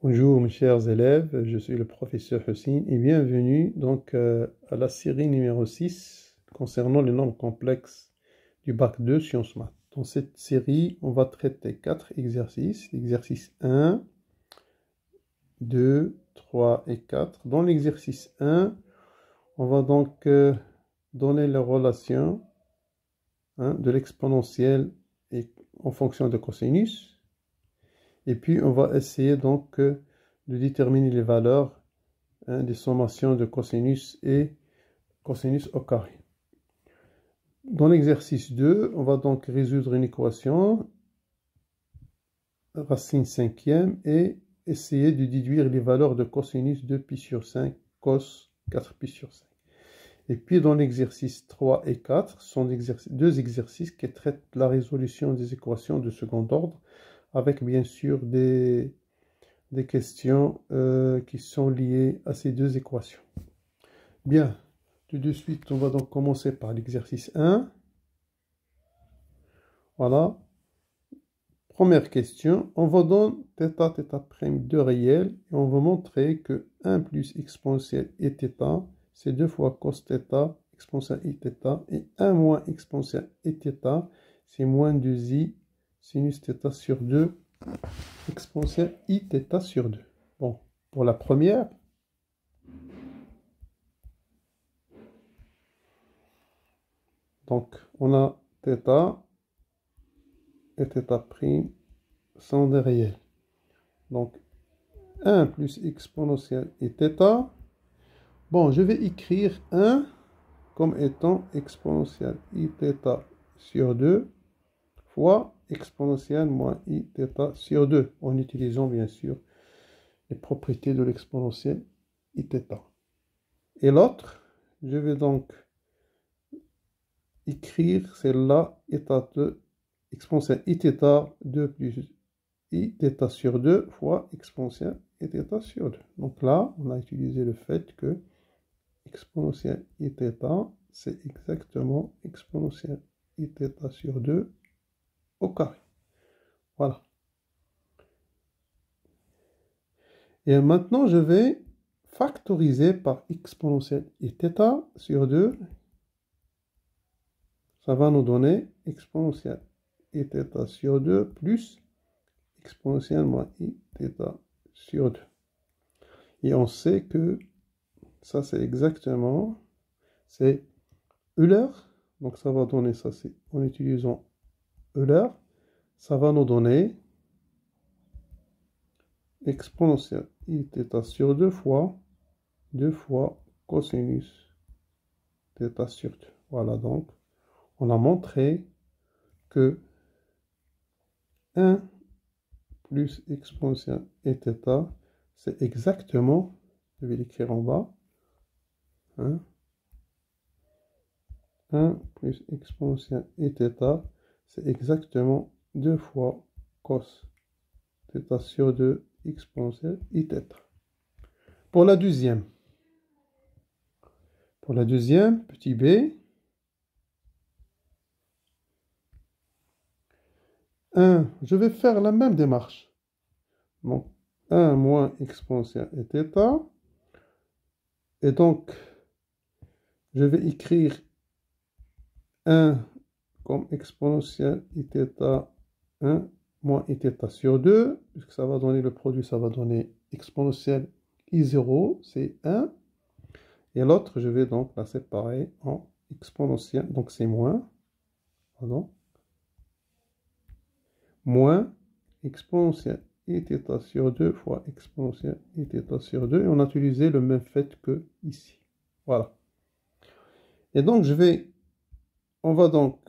Bonjour mes chers élèves, je suis le professeur Hussein et bienvenue à la série numéro 6 concernant les nombres complexes du bac 2 Sciences Maths. Dans cette série, on va traiter 4 exercices, exercice 1, 2, 3 et 4. Dans l'exercice 1, on va donner les relations de l'exponentielle en fonction de cosinus. Et puis, on va essayer de déterminer les valeurs des sommations de cosinus et cosinus au carré. Dans l'exercice 2, on va donc résoudre une équation, racine cinquième, et essayer de déduire les valeurs de cosinus 2pi sur 5, cos 4pi sur 5. Et puis, dans l'exercice 3 et 4, sont deux exercices qui traitent la résolution des équations de second ordre, avec bien sûr des questions qui sont liées à ces deux équations. Bien, tout de suite, on va donc commencer par l'exercice 1. Voilà. Première question, on va donner θ' de réel, et on va montrer que 1 plus exponentielle et θ, c'est 2 fois cos θ, exponentielle i θ, et 1 moins exponentielle et θ, c'est moins 2i sinus θ sur 2, exponentielle i θ sur 2. Bon, pour la première, donc on a θ et θ' sont des réels. Donc 1 plus exponentielle et θ. Bon, je vais écrire 1 comme étant exponentielle i θ sur 2 fois exponentielle moins i θ sur 2, en utilisant bien sûr les propriétés de l'exponentielle i θ. Et l'autre, je vais donc écrire celle-là, état de exponentielle i θ 2 plus i θ sur 2 fois exponentielle i θ sur 2. Donc là, on a utilisé le fait que exponentielle i θ, c'est exactement exponentielle i θ sur 2 au carré. Voilà. Et maintenant, je vais factoriser par exponentielle i θ sur 2. Ça va nous donner exponentielle i θ sur 2 plus exponentielle moins i θ sur 2. Et on sait que ça, c'est exactement, c'est Euler. Donc, ça va donner ça, c'est en utilisant Euler, ça va nous donner exponentielle i θ sur 2 fois cosinus θ sur 2. Voilà, donc, on a montré que 1 plus exponentielle i θ, c'est exactement, je vais l'écrire en bas, 1 plus exponentielle i θ, c'est exactement 2 fois cos θ sur 2 exponentielle i θ. Pour la deuxième, petit b, 1, je vais faire la même démarche. Donc, 1 moins exponentielle i θ. Et donc, je vais écrire 1 comme exponentielle i θ 1 moins i θ sur 2, puisque ça va donner le produit, ça va donner exponentielle i0, c'est 1. Et l'autre, je vais donc la séparer en exponentielle, donc c'est moins, pardon, moins exponentielle i θ sur 2 fois exponentielle i θ sur 2. Et on a utilisé le même fait que ici. Voilà. Et donc, on va donc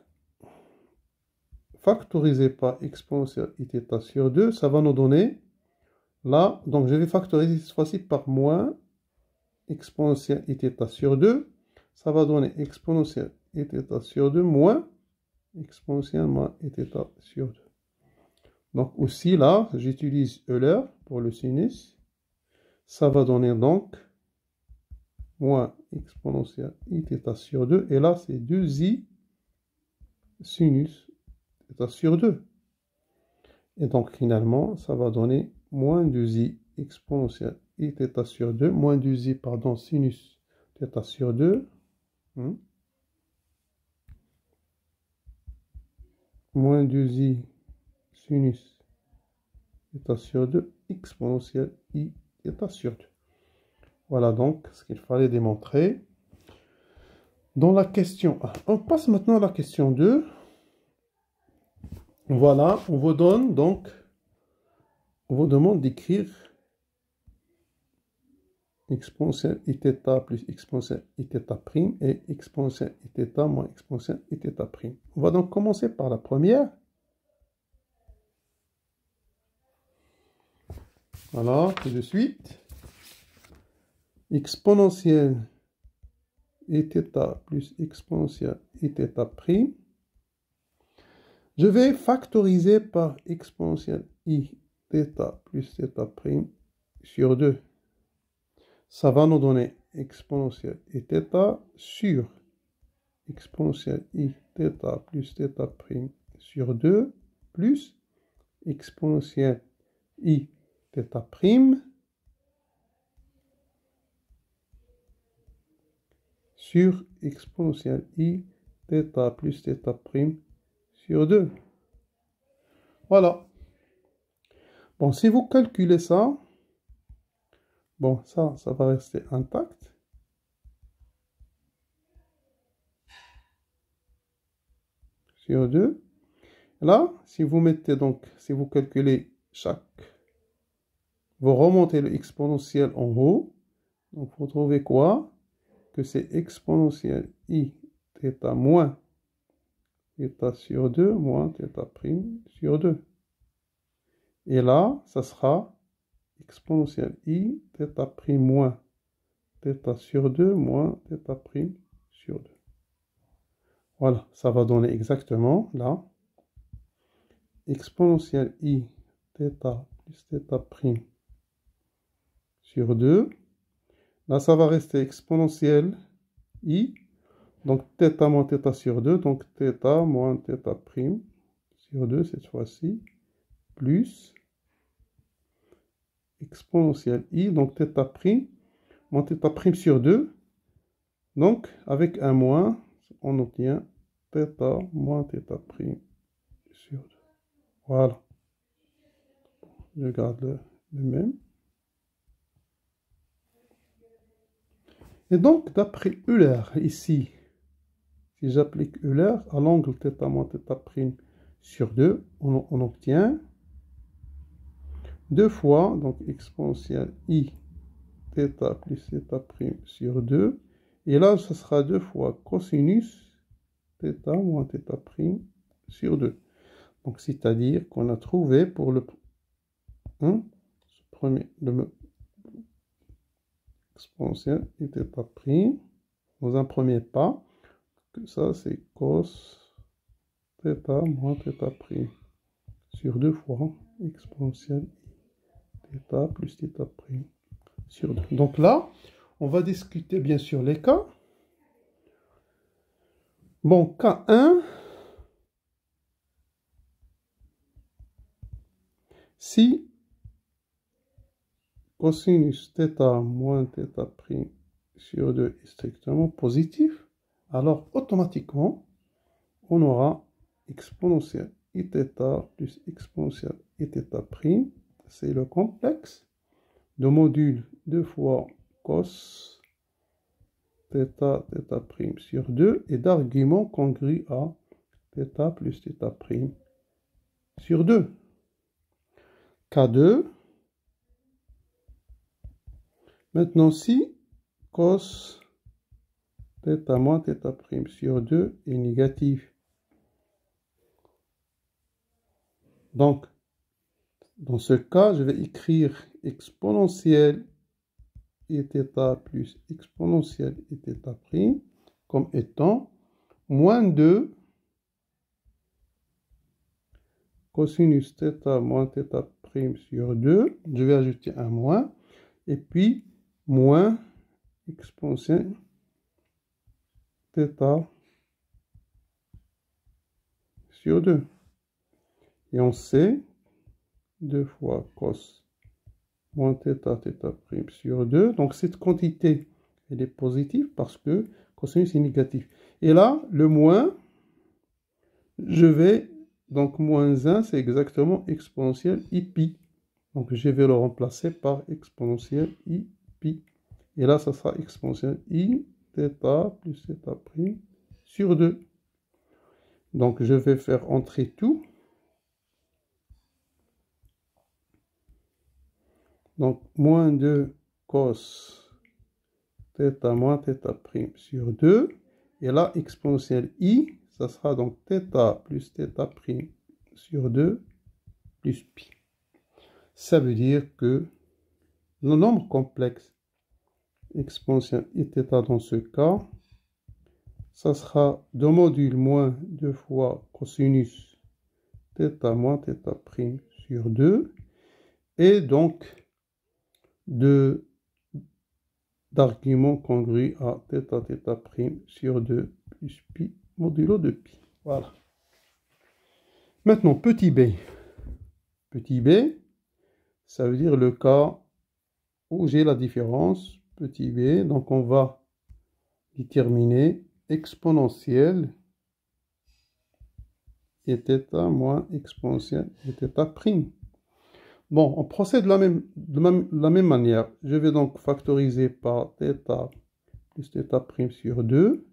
factoriser par exponentielle i θ sur 2. Ça va nous donner, là, donc je vais factoriser cette fois-ci par moins exponentielle i θ sur 2. Ça va donner exponentielle i θ sur 2 moins exponentielle moins i θ sur 2. Donc aussi là, j'utilise Euler pour le sinus. Ça va donner donc moins exponentielle i θ sur 2. Et là, c'est 2i sinus θ sur 2. Et donc finalement, ça va donner moins 2i exponentielle I θ sur 2, moins 2i, pardon, sinus θ sur 2, moins 2i sinus θ sur 2, exponentielle I θ sur 2. Voilà donc ce qu'il fallait démontrer dans la question 1. On passe maintenant à la question 2. Voilà, on vous donne donc, on vous demande d'écrire exponentielle Iθ plus exponentielle Iθ' et exponentielle Iθ moins exponentielle Iθ'. On va donc commencer par la première. Voilà, tout de suite. Exponentielle Iθ plus exponentielle Iθ'. Je vais factoriser par exponentielle Iθ plus θ' sur 2. Ça va nous donner exponentielle Iθ sur exponentielle Iθ plus θ' sur 2 plus exponentielle Iθ' sur exponentielle Iθ plus θ' sur 2. Voilà. Bon, si vous calculez ça, bon, ça va rester intact. Sur 2. Là, si vous mettez donc, si vous calculez vous remontez le exponentiel en haut, donc vous trouvez quoi? Que c'est exponentielle Iθ moins θ sur 2 moins θ' sur 2. Et là, ça sera exponentielle Iθ moins θ sur 2 moins θ' sur 2. Voilà, ça va donner exactement là exponentielle Iθ plus θ' sur 2. Là, ça va rester exponentielle I, donc θ moins θ sur 2, donc θ moins θ' sur 2 cette fois-ci, plus exponentielle I, donc θ' moins θ' sur 2. Donc, avec un moins, on obtient θ moins θ' sur 2. Voilà. Je garde le même. Et donc, d'après Euler, ici, si j'applique Euler à l'angle θ moins θ' sur 2, on obtient 2 fois, donc exponentielle I θ plus θ' sur 2. Et là, ce sera 2 fois cosinus θ moins θ' sur 2. Donc, c'est-à-dire qu'on a trouvé pour le premier, exponentielle Iθ' dans un premier pas, que ça c'est cos θ moins θ' sur 2 fois exponentielle θ plus θ' sur 2. Donc là, on va discuter bien sûr les cas. Bon, cas 1, si cosinus θ moins θ' sur 2 est strictement positif, alors automatiquement, on aura exponentielle Iθ plus exponentielle Iθ', c'est le complexe de module 2 fois cos θ' sur 2 et d'argument congru à θ plus θ' sur 2. Cas 2. Maintenant, si cos θ moins θ' sur 2 est négatif, donc, dans ce cas, je vais écrire exponentielle Iθ plus exponentielle Iθ' comme étant moins 2 cosinus θ moins θ' sur 2. Je vais ajouter un moins. Et puis, moins exponentielle θ sur 2. Et on sait 2 fois cos moins θ prime sur 2. Donc cette quantité, elle est positive parce que cosinus est négatif. Et là, le moins, je vais, donc moins 1, c'est exactement exponentielle i pi. Donc je vais le remplacer par exponentielle i pi. Et là, ça sera exponentielle i θ plus θ prime sur 2. Donc je vais faire entrer tout. Donc moins 2 cos θ moins θ prime sur 2. Et là, exponentielle i, ça sera donc θ plus θ prime sur 2 plus pi. Ça veut dire que le nombre complexe exponentielle iθ dans ce cas, ça sera 2 modules moins 2 fois cosinus θ moins θ prime sur 2. Et donc, d'arguments congrus à θ prime sur 2 plus pi modulo de pi. Voilà. Maintenant, petit b. Petit b, ça veut dire le cas où j'ai la différence, petit b. Donc, on va déterminer exponentielle et θ moins exponentielle et θ prime. Bon, on procède de la même manière. Je vais donc factoriser par θ plus θ prime sur 2.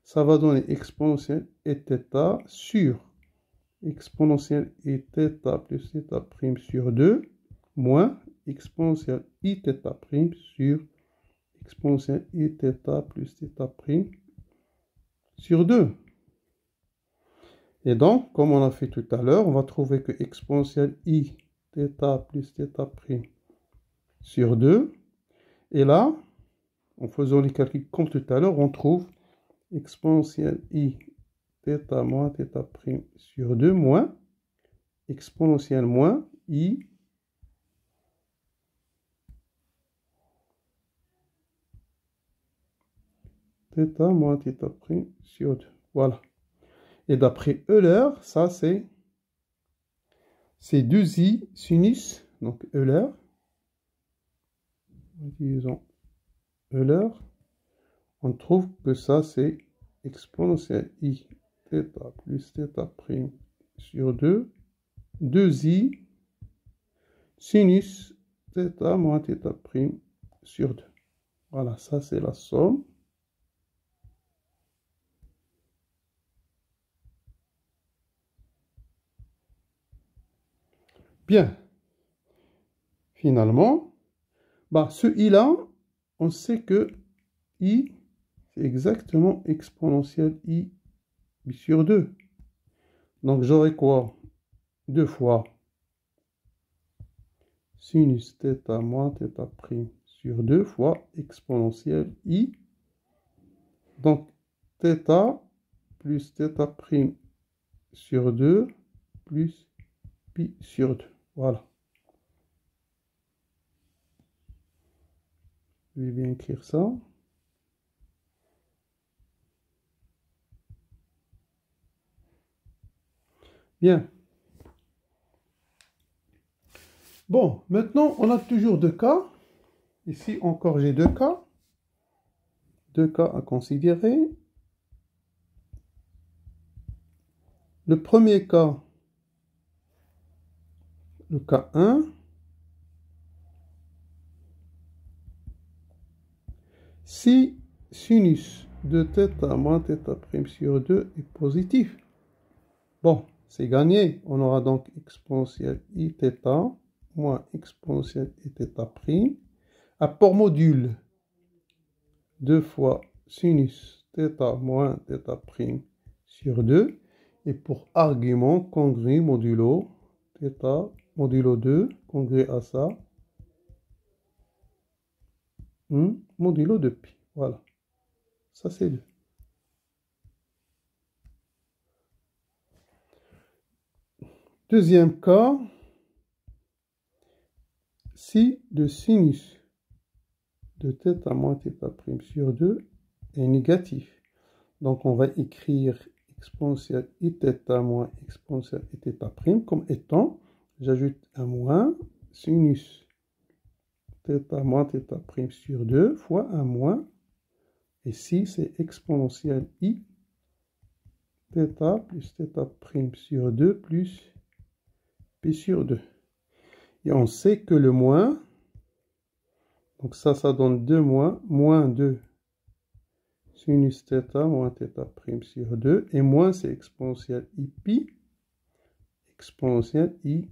Ça va donner exponentielle et θ sur exponentielle et θ plus θ prime sur 2 moins exponentielle i θ prime sur exponentielle i θ plus θ prime sur 2. Et donc, comme on a fait tout à l'heure, on va trouver que exponentielle i θ plus θ prime sur 2. Et là, en faisant les calculs comme tout à l'heure, on trouve exponentielle i θ moins θ prime sur 2 moins exponentielle moins i θ moins θ prime sur 2. Voilà. Et d'après Euler, ça c'est 2i sinus, donc Euler. Utilisons Euler. On trouve que ça c'est exponentielle i θ plus θ prime sur 2, 2i sinus θ moins θ prime sur 2. Voilà, ça c'est la somme. Bien. Finalement, ce i-là, on sait que i, c'est exactement exponentielle i sur 2. Donc j'aurai quoi? 2 fois sinus θ moins θ prime sur 2 fois exponentielle i. Donc θ plus θ prime sur 2 plus pi sur 2. Voilà. Je vais bien écrire ça. Bien. Bon, maintenant, on a toujours 2 cas. Ici, encore, j'ai 2 cas. 2 cas à considérer. Le premier cas, le cas 1. Si sinus de θ moins θ prime sur 2 est positif, bon, c'est gagné. On aura donc exponentielle iθ moins exponentielle iθ prime. Apport module 2 fois sinus θ moins θ prime sur 2. Et pour argument, congru modulo θ modulo 2, congru à ça, modulo de pi. Voilà. Ça, c'est 2. Deuxième cas, si le sinus de θ moins θ prime sur 2 est négatif. Donc, on va écrire exponentielle iθ moins exponentielle iθ prime comme étant, j'ajoute un moins, sinus θ moins θ prime sur 2 fois un moins. Ici, c'est exponentielle I, θ plus θ prime sur 2 plus pi sur 2. Et on sait que le moins, donc ça donne 2 moins 2 sinus θ moins θ prime sur 2. Et moins, c'est exponentielle I pi, exponentielle I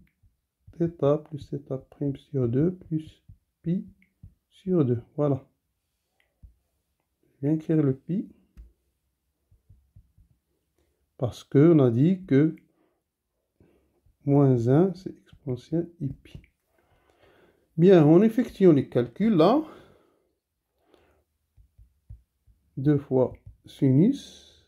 θ plus θ prime sur 2 plus pi sur 2. Voilà. Je vais écrire le pi. Parce qu'on a dit que moins 1, c'est exponentielle I pi. Bien, en effectuant les calculs là. 2 fois sinus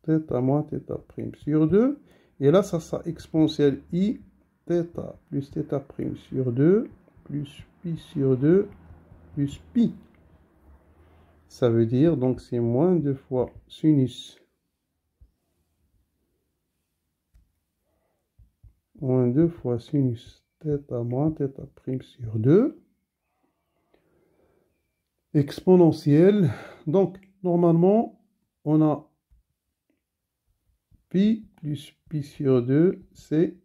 θ moins θ prime sur 2. Et là, ça sera exponentielle I θ plus θ prime sur 2 plus pi sur 2 plus pi. Ça veut dire, donc, c'est moins 2 fois sinus moins 2 fois sinus θ moins θ prime sur 2 exponentielle. Donc, normalement, on a pi plus pi sur 2, c'est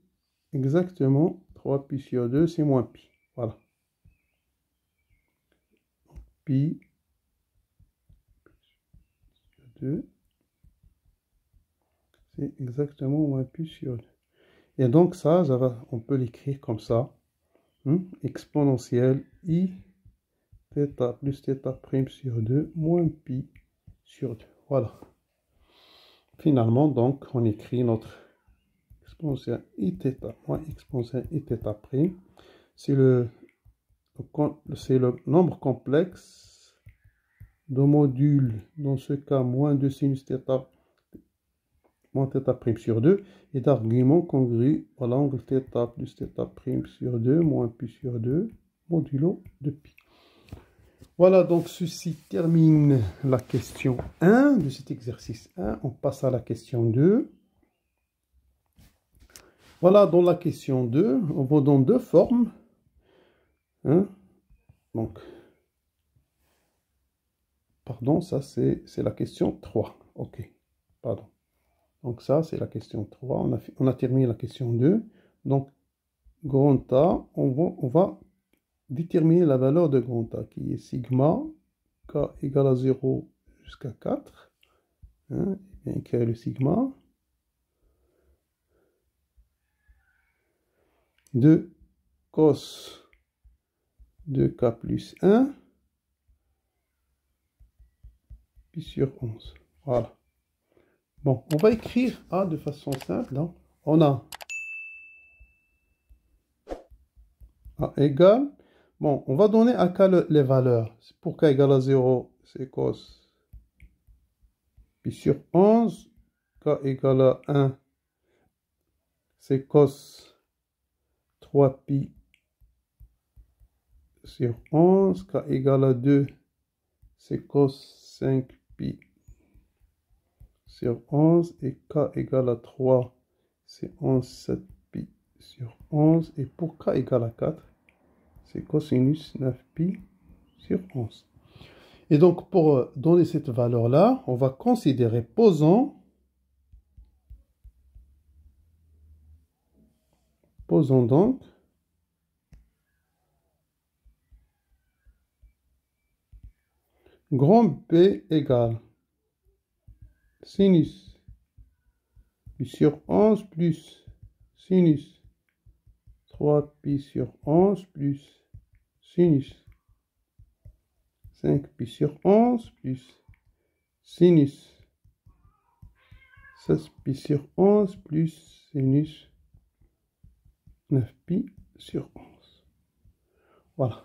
exactement 3 pi sur 2, c'est moins pi. Voilà. Pi sur 2, c'est exactement moins pi sur 2. Et donc, ça on peut l'écrire comme ça. Exponentielle I θ plus θ prime sur 2 moins pi sur 2. Voilà. Finalement, donc, on écrit notre exponentielle Iθ moins exponentielle Iθ prime. C'est le nombre complexe de modules, dans ce cas, moins 2 sinus θ moins θ prime sur 2, et d'argument congru à l'angle θ plus θ prime sur 2 moins pi sur 2 modulo de pi. Voilà, donc ceci termine la question 1 de cet exercice 1. On passe à la question 2. Voilà, dans la question 2, on va dans deux formes. Donc, pardon, ça c'est la question 3. Ok, pardon. Donc ça, c'est la question 3. On a terminé la question 2. Donc, grand A, on va déterminer la valeur de grand A, qui est sigma, k égale à 0 jusqu'à 4. Et bien écrire le sigma. De cos de k plus 1, pi sur 11. Voilà. Bon, on va écrire A de façon simple. Hein. On a A égale. Bon, on va donner à K les valeurs. Pour K égale à 0, c'est cos pi sur 11. K égale à 1, c'est cos 3 pi sur 11. K égale à 2, c'est cos 5 pi sur 11. Et K égale à 3, c'est 11 7 pi sur 11. Et pour K égale à 4, c'est cosinus 9 pi sur 11. Et donc, pour donner cette valeur-là, on va considérer, posons donc grand P égale sinus pi sur 11 plus sinus 3 pi sur 11 plus sinus 5 pi sur 11 plus sinus 16 pi sur 11 plus sinus 9 pi sur 11. Voilà.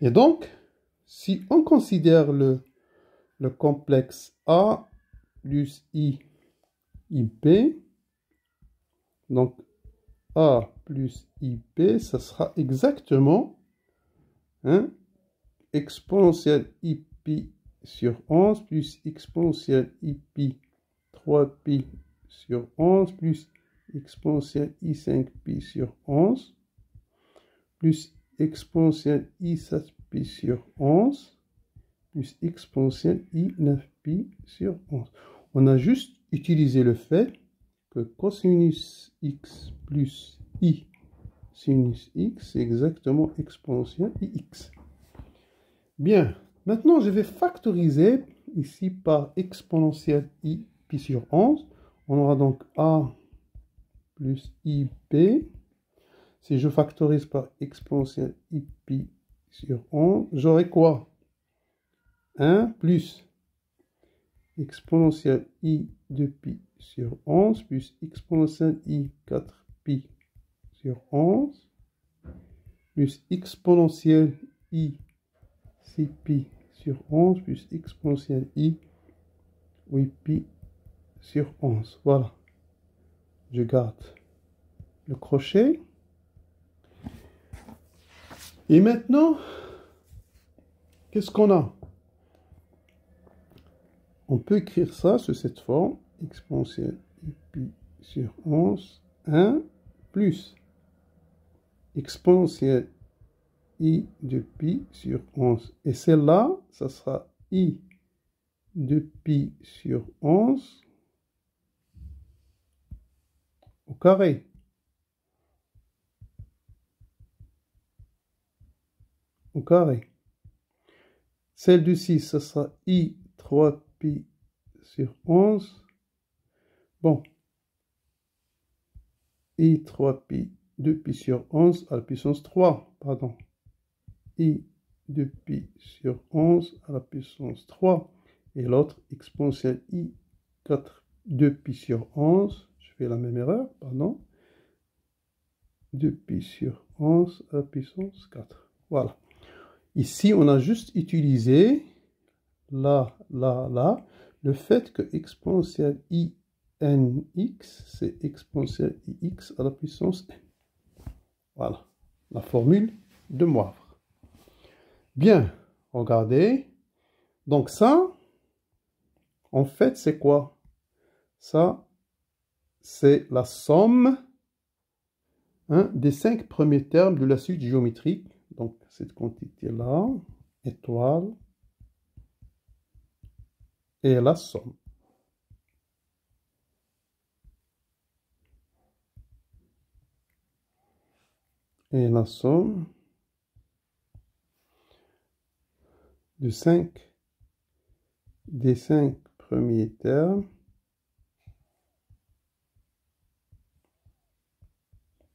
Et donc, si on considère le complexe A plus IB, donc A plus IB, ça sera exactement exponentielle IPi sur 11 plus exponentielle IPi 3pi sur 11 plus exponentielle I5pi sur 11 plus exponentielle i 7pi sur 11 plus exponentielle i 9pi sur 11. On a juste utilisé le fait que cosinus x plus i sinus x, c'est exactement exponentielle ix. Bien, maintenant je vais factoriser ici par exponentielle i pi sur 11. On aura donc a plus ib. Si je factorise par exponentielle i pi sur 11, j'aurai quoi? 1 plus exponentielle i de pi sur 11 plus exponentielle i 4pi sur 11 plus exponentielle i 6pi sur 11 plus exponentielle i 8pi sur 11. Voilà. Je garde le crochet. Et maintenant, qu'est-ce qu'on a? On peut écrire ça sous cette forme. Exponentielle i pi sur 11, 1 plus exponentielle i de pi sur 11. Et celle-là, ça sera i de pi sur 11 au carré. Au carré. Celle du 6, ça sera i 3pi sur 11. Bon. I 3pi 2pi sur 11 à la puissance 3. Pardon. I 2pi sur 11 à la puissance 3. Et l'autre exponentielle i 4 2pi sur 11. Je fais la même erreur, pardon. 2pi sur 11 à la puissance 4. Voilà. Ici, on a juste utilisé là, le fait que exponentielle i nx, c'est exponentielle ix à la puissance n. Voilà, la formule de Moivre. Bien, regardez. Donc ça, en fait, c'est quoi? Ça, c'est la somme des 5 premiers termes de la suite géométrique. Donc, cette quantité-là, étoile, et la somme. Et la somme des 5 premiers termes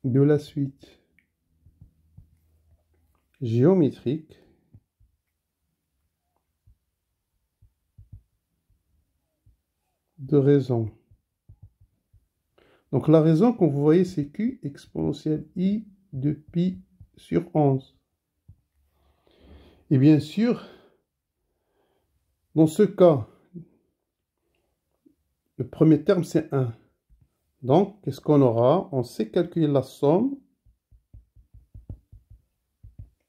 de la suite géométrique de raison. Donc la raison, comme vous voyez, c'est Q exponentielle I de pi sur 11. Et bien sûr, dans ce cas, le premier terme, c'est 1. Donc, qu'est-ce qu'on aura? On sait calculer la somme.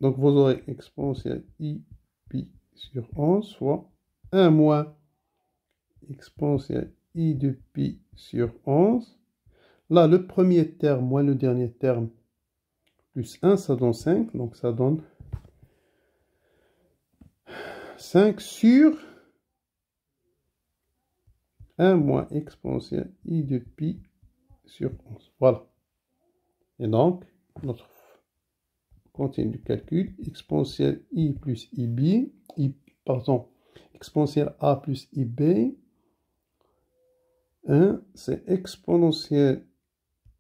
Donc, vous aurez exponentielle I pi sur 11 fois 1 moins exponentielle I de pi sur 11. Là, le premier terme moins le dernier terme plus 1, ça donne 5. Donc, ça donne 5 sur 1 moins exponentielle I de pi sur 11. Voilà. Et donc, notre continue du calcul, exponentielle I plus IB, exponentielle A plus IB, 1, c'est exponentielle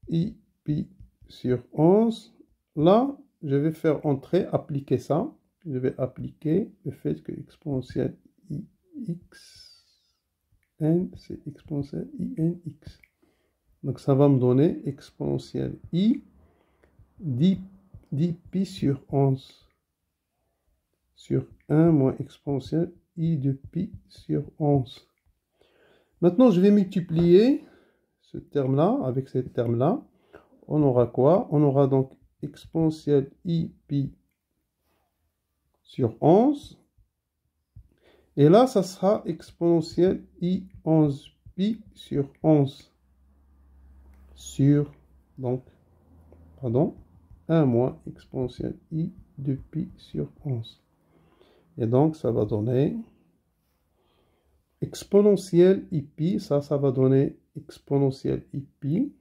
I pi sur 11. Là, je vais faire entrer, appliquer ça. Je vais appliquer le fait que exponentielle ix n, c'est exponentielle INX. Donc, ça va me donner exponentielle I 10 pi sur 11 sur 1 moins exponentielle I de pi sur 11. Maintenant, je vais multiplier ce terme-là avec ce terme-là. On aura quoi? On aura donc exponentielle I pi sur 11. Et là, ça sera exponentielle I 11 pi sur 11. Donc, pardon. 1 moins exponentielle i de pi sur 11. Et donc, ça va donner exponentielle i pi, ça va donner exponentielle i pi.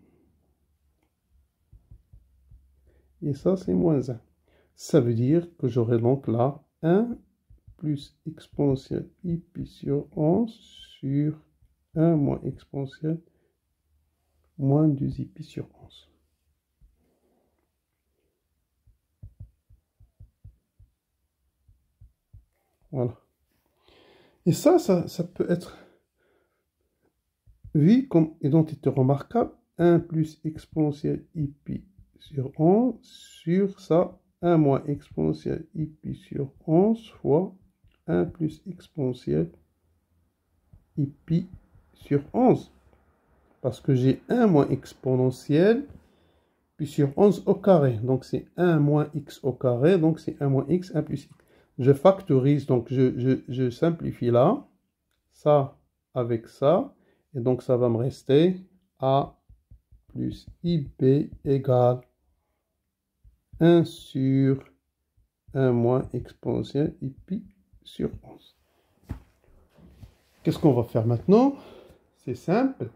Et ça, c'est moins 1. Ça veut dire que j'aurai donc là 1 plus exponentielle i pi sur 11 sur 1 moins exponentielle moins 2 i pi sur 11. Voilà. Et ça peut être vu comme identité remarquable. 1 plus exponentielle i pi sur 11 sur ça, 1 moins exponentielle i pi sur 11 fois 1 plus exponentielle i pi sur 11. Parce que j'ai 1 moins exponentielle pi sur 11 au carré. Donc c'est 1 moins x au carré. Donc c'est 1 moins x, 1 plus x. Je factorise, donc je simplifie là. Ça avec ça. Et donc ça va me rester a plus ib égale 1 sur 1 moins exponentielle i pi sur 11. Qu'est-ce qu'on va faire maintenant? C'est simple.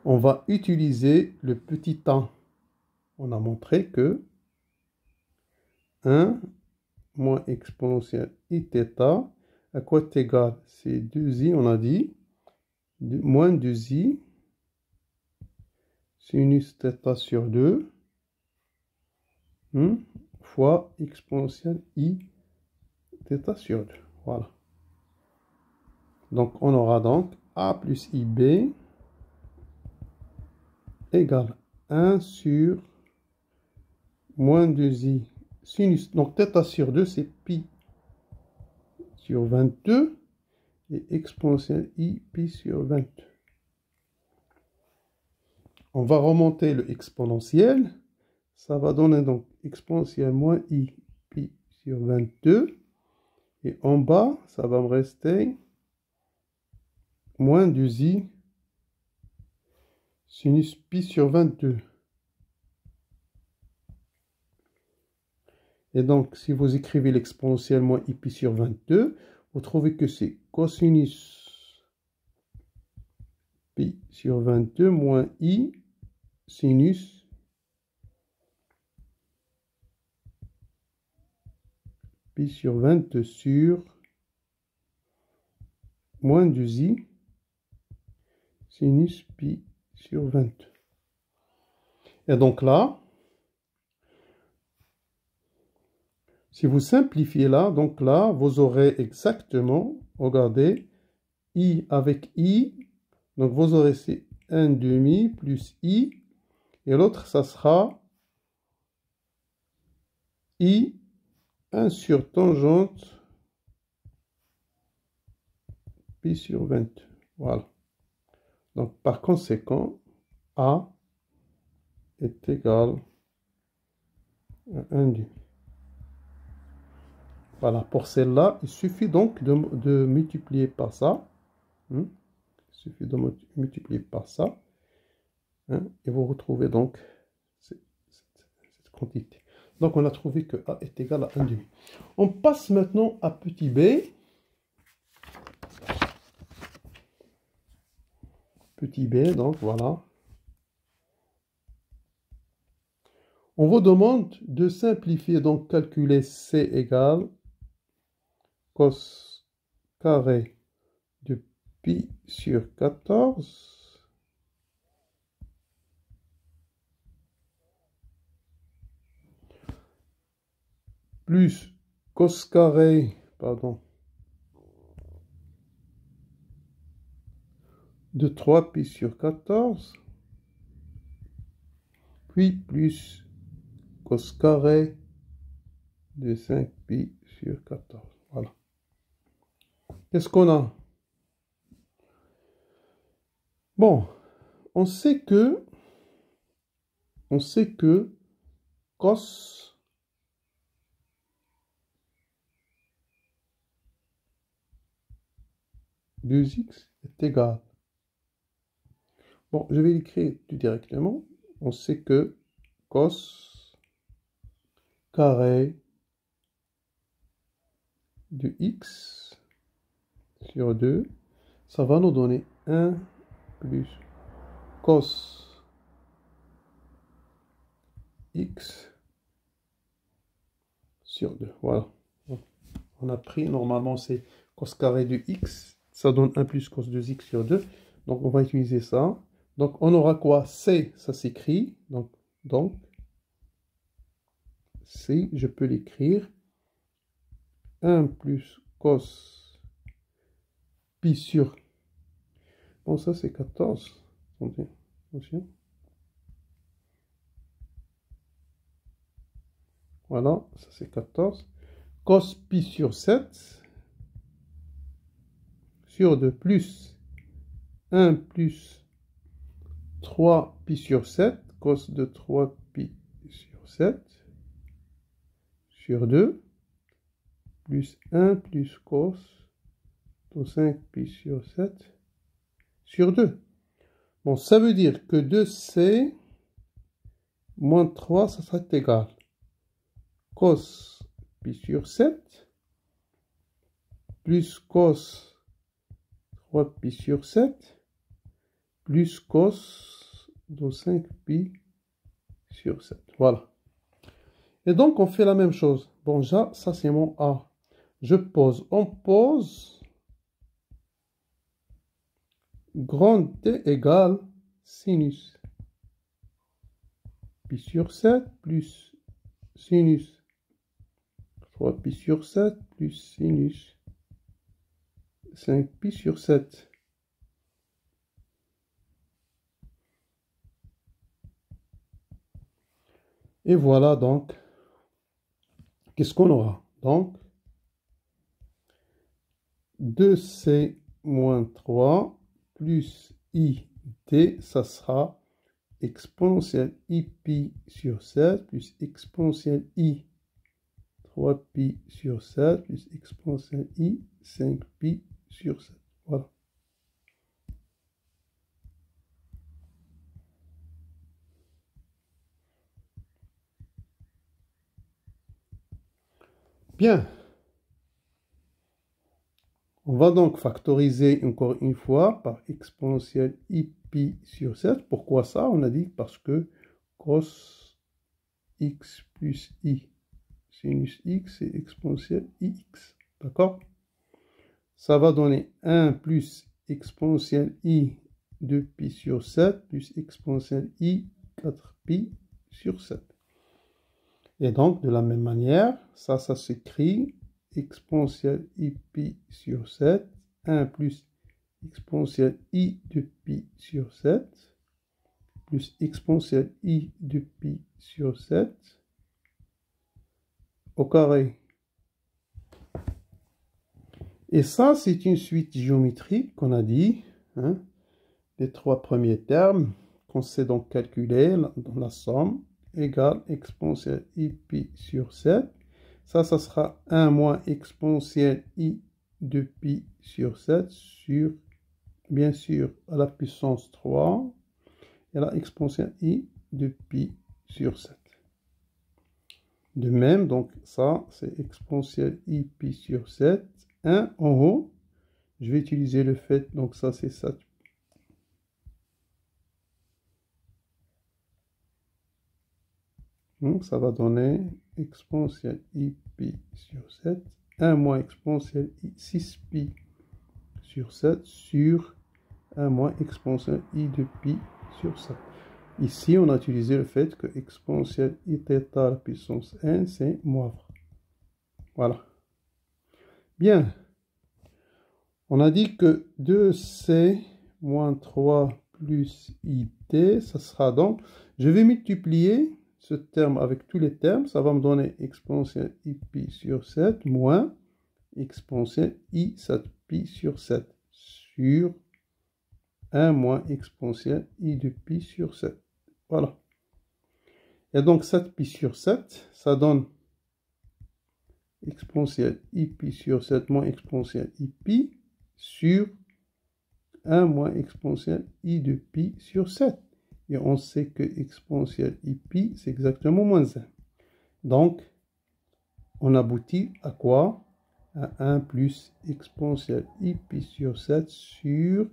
On va utiliser le petit temps. On a montré que 1 moins exponentielle iθ, à quoi est égal? C'est 2i, on a dit, moins 2i sinus θ sur 2 fois exponentielle i θ sur 2. Voilà. Donc on aura donc a plus ib égale 1 sur moins 2i sinus. Donc θ sur 2, c'est pi sur 22 et exponentielle i pi sur 22. On va remonter le exponentiel. Ça va donner donc exponentielle moins i pi sur 22. Et en bas, ça va me rester moins 2i sinus pi sur 22. Et donc, si vous écrivez l'exponentielle moins i pi sur 22, vous trouvez que c'est cosinus pi sur 22 moins i sinus pi sur 22 sur moins 2i sinus pi sur 22. Et donc là, si vous simplifiez là, donc là, vous aurez exactement, regardez, i avec i, donc vous aurez c'est 1 demi plus i, et l'autre, ça sera i 1 sur tangente pi sur 22. Voilà. Donc par conséquent, a est égal à 1 demi. Voilà, pour celle-là, il suffit donc de multiplier par ça. Il suffit de multiplier par ça. Et vous retrouvez donc cette quantité. Donc on a trouvé que a est égal à 1 demi. On passe maintenant à petit b. Petit b, donc voilà. On vous demande de simplifier, donc calculer c égale cos carré de pi sur 14 plus cos carré, pardon, de 3 pi sur 14, puis plus cos carré de 5 pi sur 14. Voilà. Qu'est-ce qu'on a? Bon, on sait que cos de x est égal. Bon, je vais l'écrire tout directement. On sait que cos carré de x sur 2, ça va nous donner 1 plus cos x sur 2. Voilà. On a pris, normalement, c'est cos carré de x. Ça donne 1 plus cos de x sur 2. Donc, on va utiliser ça. Donc, on aura quoi? C, ça s'écrit. Donc, C, je peux l'écrire. 1 plus cos pi sur... Bon, ça, c'est 14. Attendez, attention. Voilà, ça, c'est 14. Cos pi sur 7 sur 2 plus 1 plus 3 pi sur 7, cos de 3 pi sur 7 sur 2 plus 1 plus cos de 5 pi sur 7 sur 2. Bon, ça veut dire que 2c moins 3, ça sera égal cos pi sur 7 plus cos 3 pi sur 7 plus cos de 5 pi sur 7. Voilà. Et donc, on fait la même chose. Bon, ça c'est mon A. Je pose. On pose grand T égale sinus pi sur 7 plus sinus 3 pi sur 7 plus sinus 5 pi sur 7. Et voilà donc, qu'est-ce qu'on aura? Donc, 2c moins 3 plus it, ça sera exponentielle i pi sur 7 plus exponentielle i 3 pi sur 7 plus exponentielle i 5 pi sur 7. Voilà. Bien. On va donc factoriser encore une fois par exponentielle i pi sur 7. Pourquoi ça? On a dit parce que cos x plus i sinus x c'est exponentielle ix. D'accord? Ça va donner 1 plus exponentielle i 2 pi sur 7 plus exponentielle i 4 pi sur 7. Et donc, de la même manière, ça s'écrit exponentielle i pi sur 7, 1 plus exponentielle i de pi sur 7, plus exponentielle i de pi sur 7, au carré. Et ça, c'est une suite géométrique qu'on a dit, hein, les trois premiers termes, qu'on sait donc calculer dans la somme, égale exponentielle i pi sur 7. Ça sera 1 moins exponentielle i de pi sur 7 sur, bien sûr, à la puissance 3, et la exponentielle i de pi sur 7. De même, donc ça, c'est exponentielle i pi sur 7. 1 en haut, je vais utiliser le fait, donc ça, c'est 7. Donc, ça va donner exponentielle i pi sur 7, 1 moins exponentielle i 6 pi sur 7 sur 1 moins exponentielle i de pi sur 7. Ici, on a utilisé le fait que exponentielle i θ à la puissance n, c'est moivre. Voilà. Bien. On a dit que 2c moins 3 plus it, ça sera donc, je vais multiplier ce terme avec tous les termes, ça va me donner exponentielle i pi sur 7 moins exponentielle i 7 pi sur 7 sur 1 moins exponentielle i de pi sur 7. Voilà. Et donc 7 pi sur 7, ça donne exponentielle i pi sur 7 moins exponentielle i pi sur 1 moins exponentielle i de pi sur 7. Et on sait que exponentielle pi, c'est exactement moins 1. Donc, on aboutit à quoi? À 1 plus exponentielle pi sur 7 sur...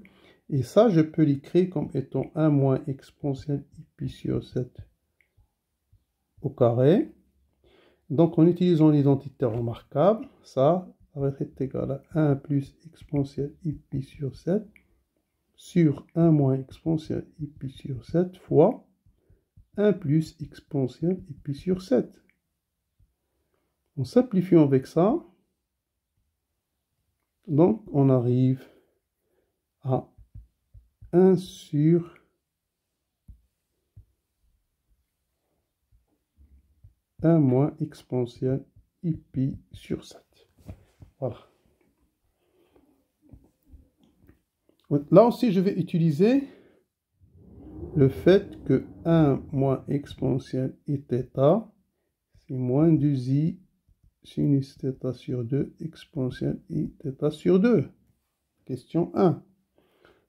Et ça, je peux l'écrire comme étant 1 moins exponentielle pi sur 7 au carré. Donc, en utilisant l'identité remarquable, ça va être égal à 1 plus exponentielle pi sur 7 sur 1 moins exponentielle pi sur 7 fois 1 plus exponentielle pi sur 7. En simplifiant avec ça, donc on arrive à 1 sur 1 moins exponentielle pi sur 7. Voilà. Là aussi, je vais utiliser le fait que 1 moins exponentielle θ, c'est moins 2i sinus θ sur 2 exponentielle θ sur 2. Question 1.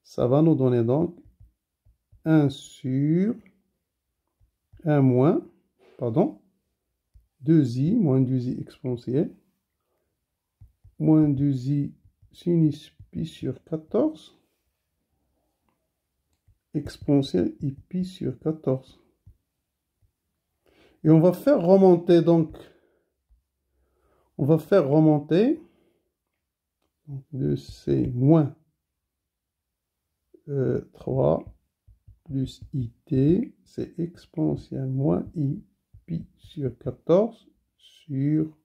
Ça va nous donner donc 1 sur 1 moins, pardon, 2i, moins 2i exponentielle, moins 2i sinus pi sur 14, exponentielle pi sur 14. Et on va faire remonter donc, on va faire remonter 2c moins 3 plus it, c'est exponentielle moins i pi sur 14 sur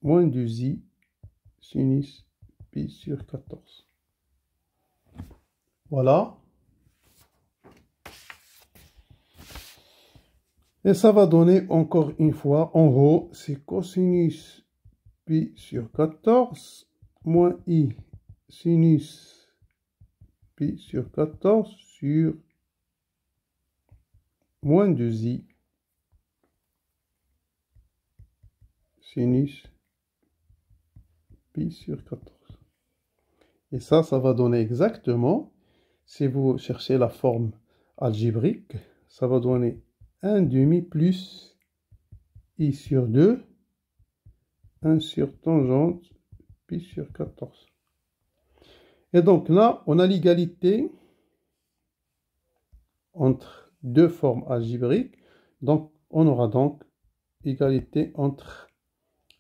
moins 2i sinus pi sur 14. Voilà. Et ça va donner encore une fois, en haut, c'est cosinus pi sur 14 moins i sinus pi sur 14 sur moins 2i sinus pi sur 14. Et ça va donner exactement, si vous cherchez la forme algébrique, ça va donner 1 demi plus i sur 2, 1 sur tangente pi sur 14. Et donc là, on a l'égalité entre deux formes algébriques. Donc, on aura donc égalité entre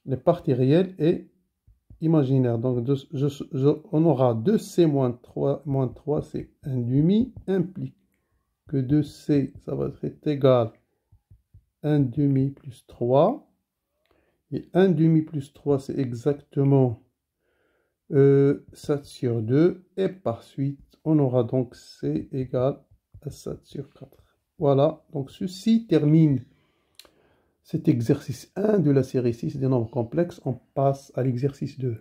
les parties réelles et imaginaires. Donc, on aura 2c moins 3, c'est 1 demi, implique que 2c, ça va être égal à 1 demi plus 3. Et 1 demi plus 3, c'est exactement 7 sur 2. Et par suite, on aura donc c égale à 7 sur 4. Voilà, donc ceci termine cet exercice 1 de la série 6 des nombres complexes. On passe à l'exercice 2.